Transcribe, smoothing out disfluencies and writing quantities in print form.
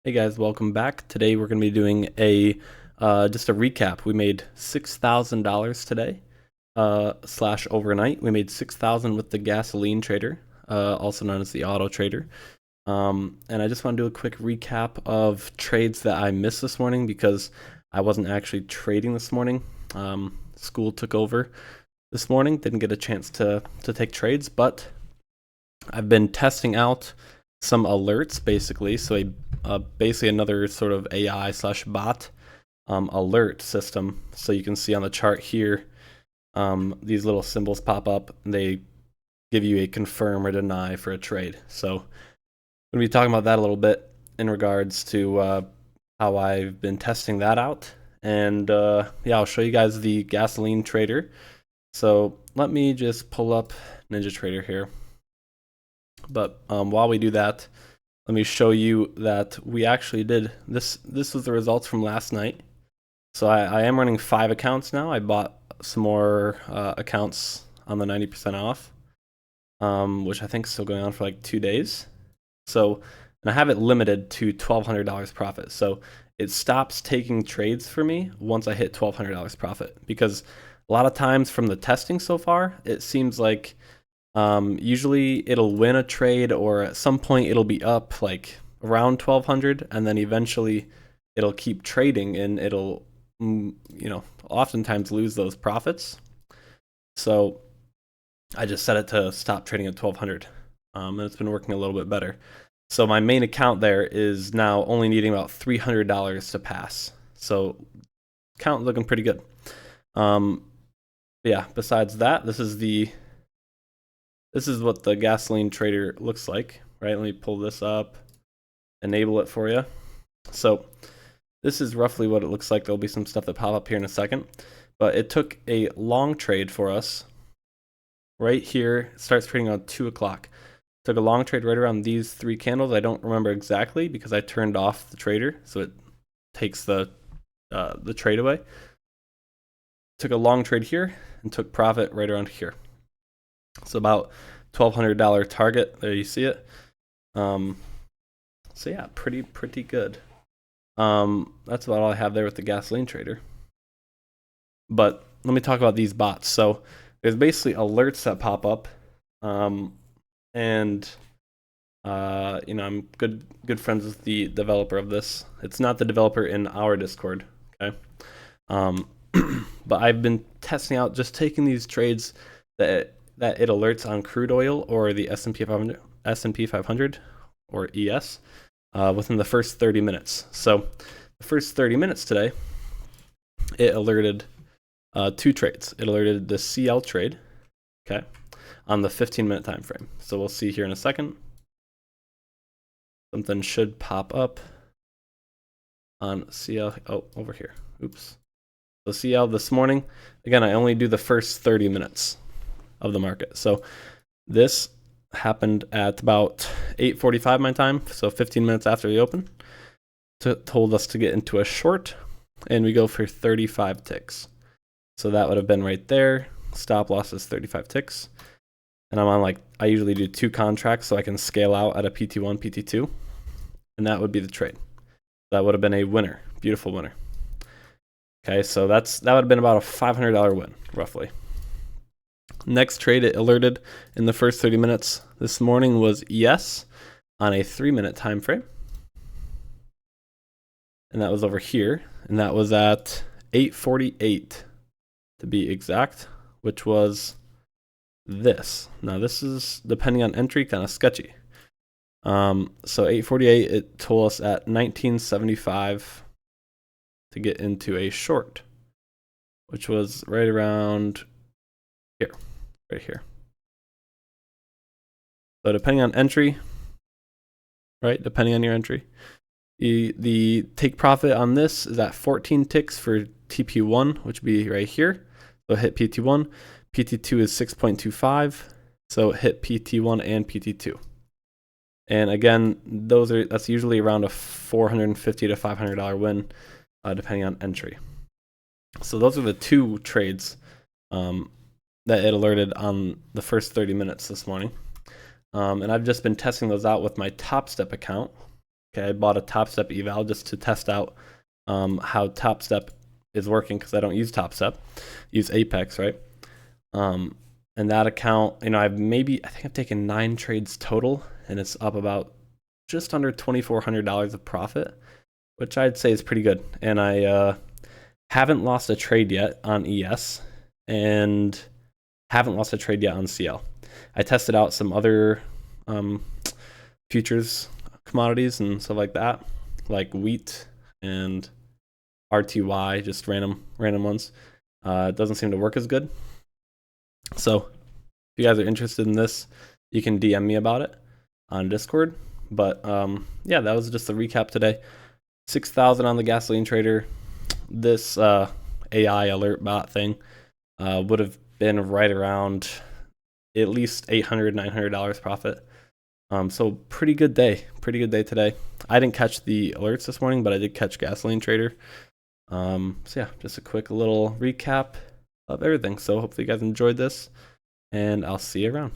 Hey guys, welcome back. Today we're going to be doing a just a recap. We made $6,000 today, slash overnight. We made 6,000 with the gasoline trader, also known as the auto trader. And I just want to do a quick recap of trades that I missed this morning because I wasn't actually trading this morning. School took over this morning, didn't get a chance to take trades, but I've been testing out some alerts basically. So basically another sort of AI slash bot alert system. So you can see on the chart here, these little symbols pop up and they give you a confirm or deny for a trade. So I'm going to be talking about that a little bit in regards to how I've been testing that out. And yeah, I'll show you guys the gasoline trader. So let me just pull up NinjaTrader here. But while we do that, let me show you that we actually did this. This was the results from last night. So I am running 5 accounts now. I bought some more accounts on the 90% off, which I think is still going on for like 2 days. So, and I have it limited to $1,200 profit. So it stops taking trades for me once I hit $1,200 profit, because a lot of times from the testing so far, it seems like usually it'll win a trade, or at some point it'll be up like around 1,200, and then eventually it'll keep trading and it'll, oftentimes lose those profits. So I just set it to stop trading at 1,200, and it's been working a little bit better. So my main account there is now only needing about $300 to pass. So account looking pretty good. Yeah, besides that, this is what the gasoline trader looks like, right? Let me pull this up, enable it for you. So this is roughly what it looks like. There'll be some stuff that pop up here in a second, but it took a long trade for us right here. It starts trading on 2 o'clock. Took a long trade right around these 3 candles. I don't remember exactly because I turned off the trader, so it takes the trade away. Took a long trade here and took profit right around here. So about $1,200 target. There you see it. So yeah, pretty good. That's about all I have there with the gasoline trader. But let me talk about these bots. So there's basically alerts that pop up, and I'm good friends with the developer of this. It's not the developer in our Discord, okay? But I've been testing out just taking these trades that it alerts on crude oil or the S&P 500 or ES within the first 30 minutes. So the first 30 minutes today, it alerted 2 trades. It alerted the CL trade, okay, on the 15-minute time frame. So we'll see here in a second. Something should pop up on CL. Oh, over here. Oops. So CL this morning, again, I only do the first 30 minutes of the market. So this happened at about 8:45 my time, so 15 minutes after the open. Told us to get into a short, and we go for 35 ticks. So that would have been right there. Stop loss is 35 ticks. And I'm on, I usually do 2 contracts so I can scale out at a PT1, PT2. And that would be the trade. That would have been a winner. Beautiful winner. Okay, so that would have been about a $500 win, roughly. Next trade it alerted in the first 30 minutes this morning was ES on a 3-minute time frame. And that was over here. And that was at 8:48 to be exact, which was this. Now this is, depending on entry, kind of sketchy. So 8:48, it told us at 1975 to get into a short, which was right around here, right here. So depending on entry, right, depending on your entry, the take profit on this is at 14 ticks for TP1, which would be right here. So hit PT1. PT2 is 6.25, so hit PT1 and PT2. And again, that's usually around a $450 to $500 win, depending on entry. So those are the 2 trades that it alerted on the first 30 minutes this morning. And I've just been testing those out with my Top Step account. Okay, I bought a Top Step eval just to test out how Top Step is working, because I don't use Top Step, use Apex, right? And that account, you know, I think I've taken 9 trades total, and it's up about just under $2,400 of profit, which I'd say is pretty good. And I haven't lost a trade yet on ES, and haven't lost a trade yet on CL. I tested out some other futures commodities and stuff like that, like wheat and RTY, just random ones. It doesn't seem to work as good. So if you guys are interested in this, you can DM me about it on Discord. But yeah, that was just a recap today. 6,000 on the gasoline trader. This AI alert bot thing would have been right around at least $800, $900 profit. So pretty good day today. I didn't catch the alerts this morning, but I did catch gasoline trader. So yeah, just a quick little recap of everything. So hopefully you guys enjoyed this, and I'll see you around.